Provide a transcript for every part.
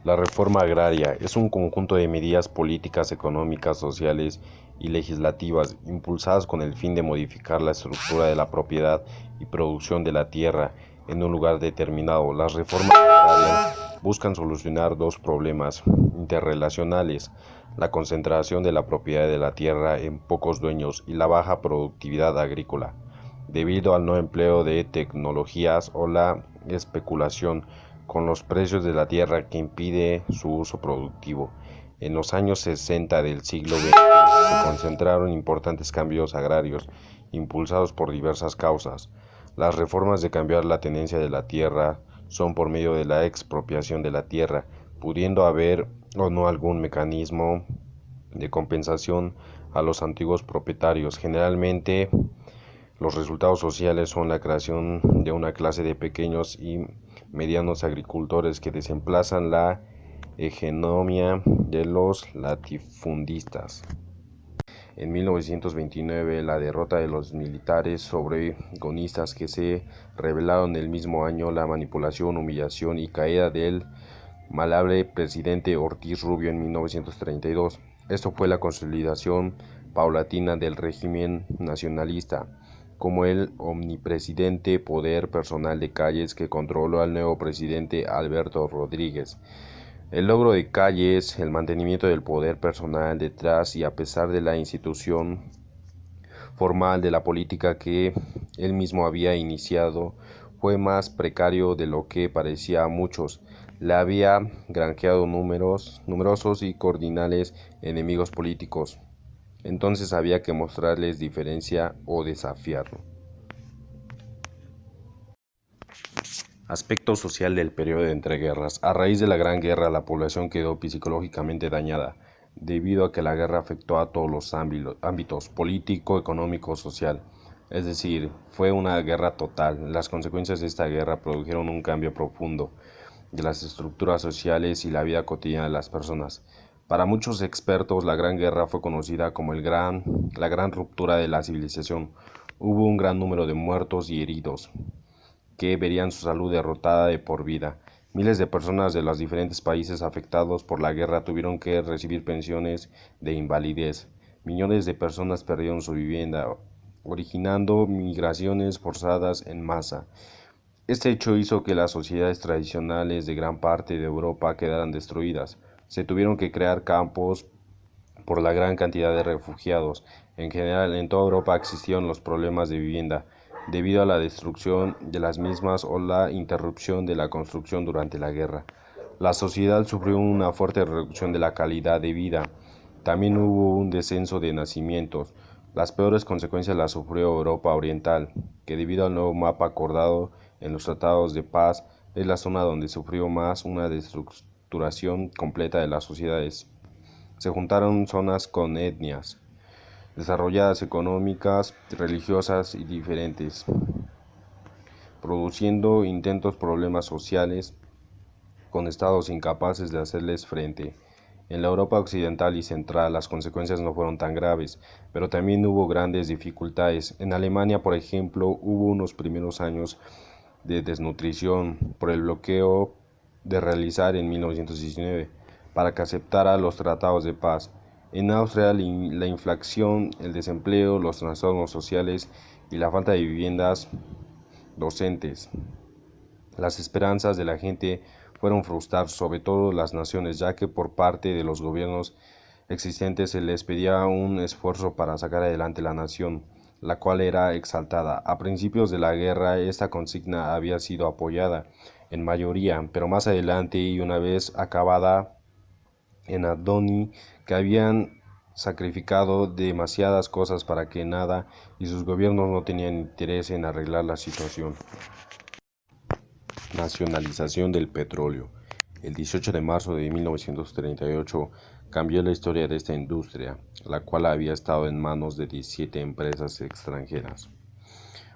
La reforma agraria es un conjunto de medidas políticas, económicas, sociales y legislativas impulsadas con el fin de modificar la estructura de la propiedad y producción de la tierra en un lugar determinado. Las reformas agrarias buscan solucionar dos problemas interrelacionales: la concentración de la propiedad de la tierra en pocos dueños y la baja productividad agrícola, debido al no empleo de tecnologías o la especulación con los precios de la tierra que impide su uso productivo. En los años 60 del siglo XX se concentraron importantes cambios agrarios impulsados por diversas causas. Las reformas de cambiar la tenencia de la tierra son por medio de la expropiación de la tierra, pudiendo haber o no algún mecanismo de compensación a los antiguos propietarios. Generalmente, los resultados sociales son la creación de una clase de pequeños y medianos agricultores que desplazan la hegemonía de los latifundistas. En 1929, la derrota de los militares sobregonistas que se rebelaron el mismo año, la manipulación, humillación y caída del malhable presidente Ortiz Rubio en 1932. Esto fue la consolidación paulatina del régimen nacionalista como el omnipresente poder personal de Calles que controló al nuevo presidente Alberto Rodríguez. El logro de Calles, el mantenimiento del poder personal detrás y a pesar de la institución formal de la política que él mismo había iniciado, fue más precario de lo que parecía a muchos. Le había granjeado numerosos y cardinales enemigos políticos. Entonces había que mostrarles diferencia o desafiarlo. Aspecto social del periodo de entreguerras. A raíz de la Gran Guerra, la población quedó psicológicamente dañada, debido a que la guerra afectó a todos los ámbitos político, económico, social. Es decir, fue una guerra total. Las consecuencias de esta guerra produjeron un cambio profundo de las estructuras sociales y la vida cotidiana de las personas. Para muchos expertos, la Gran Guerra fue conocida como la gran ruptura de la civilización. Hubo un gran número de muertos y heridos que verían su salud derrotada de por vida. Miles de personas de los diferentes países afectados por la guerra tuvieron que recibir pensiones de invalidez. Millones de personas perdieron su vivienda, originando migraciones forzadas en masa. Este hecho hizo que las sociedades tradicionales de gran parte de Europa quedaran destruidas. Se tuvieron que crear campos por la gran cantidad de refugiados. En general, en toda Europa existieron los problemas de vivienda, debido a la destrucción de las mismas o la interrupción de la construcción durante la guerra. La sociedad sufrió una fuerte reducción de la calidad de vida. También hubo un descenso de nacimientos. Las peores consecuencias las sufrió Europa Oriental, que debido al nuevo mapa acordado en los tratados de paz, es la zona donde sufrió más una destructuración completa de las sociedades. Se juntaron zonas con etnias desarrolladas, económicas, religiosas y diferentes, produciendo intentos problemas sociales con estados incapaces de hacerles frente. En la Europa occidental y central las consecuencias no fueron tan graves, pero también hubo grandes dificultades. En Alemania, por ejemplo, hubo unos primeros años de desnutrición por el bloqueo de realizar en 1919 para que aceptara los tratados de paz. En Austria, la inflación, el desempleo, los trastornos sociales y la falta de viviendas docentes. Las esperanzas de la gente fueron frustradas, sobre todo las naciones, ya que por parte de los gobiernos existentes se les pedía un esfuerzo para sacar adelante la nación, la cual era exaltada. A principios de la guerra, esta consigna había sido apoyada en mayoría, pero más adelante y una vez acabada en Adoni, que habían sacrificado demasiadas cosas para que nada, y sus gobiernos no tenían interés en arreglar la situación. Nacionalización del petróleo. El 18 de marzo de 1938 cambió la historia de esta industria, la cual había estado en manos de 17 empresas extranjeras.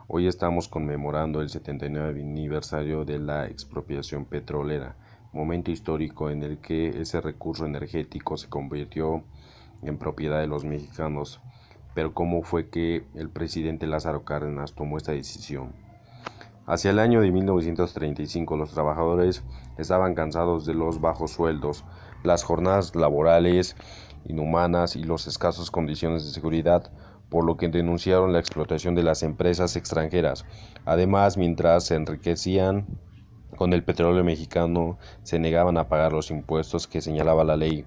Hoy estamos conmemorando el 79 aniversario de la expropiación petrolera, momento histórico en el que ese recurso energético se convirtió en propiedad de los mexicanos. Pero ¿cómo fue que el presidente Lázaro Cárdenas tomó esta decisión? Hacia el año de 1935 los trabajadores estaban cansados de los bajos sueldos, las jornadas laborales inhumanas y las escasas condiciones de seguridad, por lo que denunciaron la explotación de las empresas extranjeras. Además, mientras se enriquecían con el petróleo mexicano, se negaban a pagar los impuestos que señalaba la ley.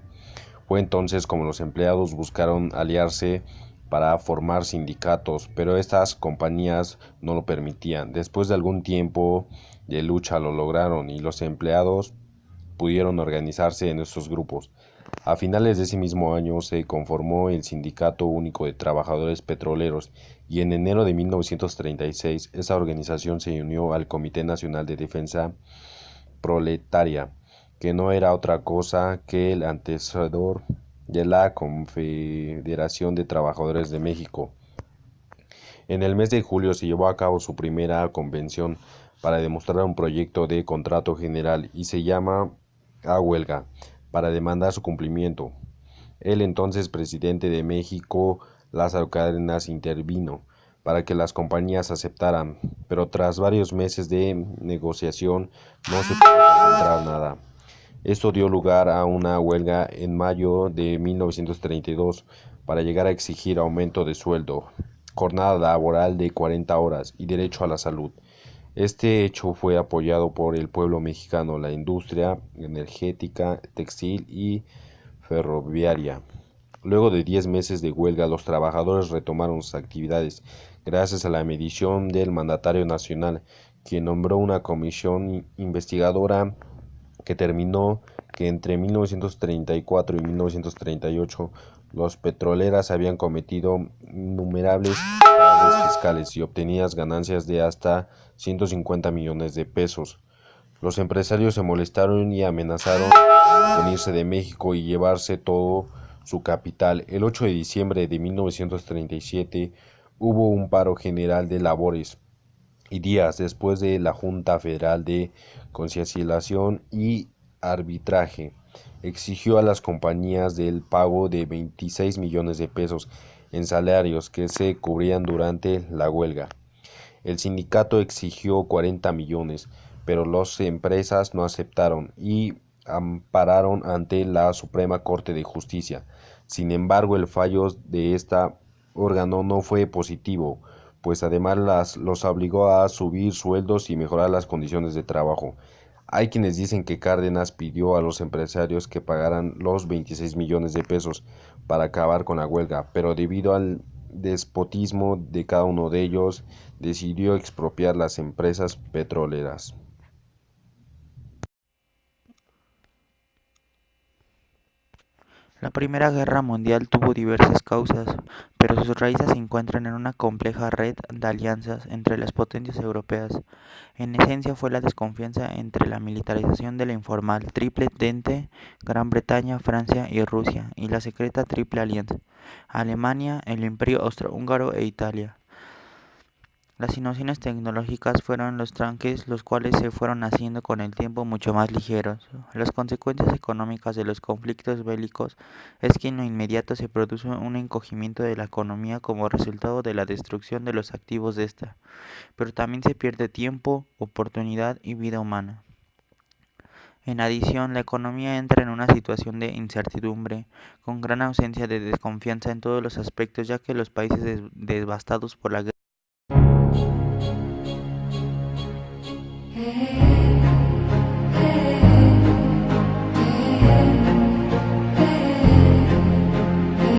Fue entonces como los empleados buscaron aliarse para formar sindicatos, pero estas compañías no lo permitían. Después de algún tiempo de lucha lo lograron y los empleados pudieron organizarse en estos grupos. A finales de ese mismo año se conformó el Sindicato Único de Trabajadores Petroleros y en enero de 1936 esa organización se unió al Comité Nacional de Defensa Proletaria, que no era otra cosa que el antecesor de la Confederación de Trabajadores de México. En el mes de julio se llevó a cabo su primera convención para demostrar un proyecto de contrato general y se llama a huelga para demandar su cumplimiento. El entonces presidente de México, Lázaro Cárdenas, intervino para que las compañías aceptaran, pero tras varios meses de negociación no se pudo encontrar nada. Esto dio lugar a una huelga en mayo de 1932 para llegar a exigir aumento de sueldo, jornada laboral de 40 horas y derecho a la salud. Este hecho fue apoyado por el pueblo mexicano, la industria energética, textil y ferroviaria. Luego de 10 meses de huelga, los trabajadores retomaron sus actividades gracias a la mediación del mandatario nacional, quien nombró una comisión investigadora que determinó que entre 1934 y 1938 los petroleras habían cometido innumerables fraudes fiscales y obtenidas ganancias de hasta 150 millones de pesos. Los empresarios se molestaron y amenazaron con irse de México y llevarse todo su capital. El 8 de diciembre de 1937 hubo un paro general de labores y días después de la Junta Federal de Conciliación y Arbitraje exigió a las compañías del pago de 26 millones de pesos en salarios que se cubrían durante la huelga. El sindicato exigió 40 millones, pero las empresas no aceptaron y ampararon ante la Suprema Corte de Justicia. Sin embargo, el fallo de este órgano no fue positivo, pues además los obligó a subir sueldos y mejorar las condiciones de trabajo. Hay quienes dicen que Cárdenas pidió a los empresarios que pagaran los 26 millones de pesos para acabar con la huelga, pero debido al despotismo de cada uno de ellos, decidió expropiar las empresas petroleras. La Primera Guerra Mundial tuvo diversas causas, pero sus raíces se encuentran en una compleja red de alianzas entre las potencias europeas. En esencia fue la desconfianza entre la militarización de la informal Triple Entente, Gran Bretaña, Francia y Rusia, y la secreta Triple Alianza, Alemania, el Imperio Austrohúngaro e Italia. Las innovaciones tecnológicas fueron los tranques, los cuales se fueron haciendo con el tiempo mucho más ligeros. Las consecuencias económicas de los conflictos bélicos es que en lo inmediato se produce un encogimiento de la economía como resultado de la destrucción de los activos de esta, pero también se pierde tiempo, oportunidad y vida humana. En adición, la economía entra en una situación de incertidumbre, con gran ausencia de desconfianza en todos los aspectos, ya que los países devastados por la guerra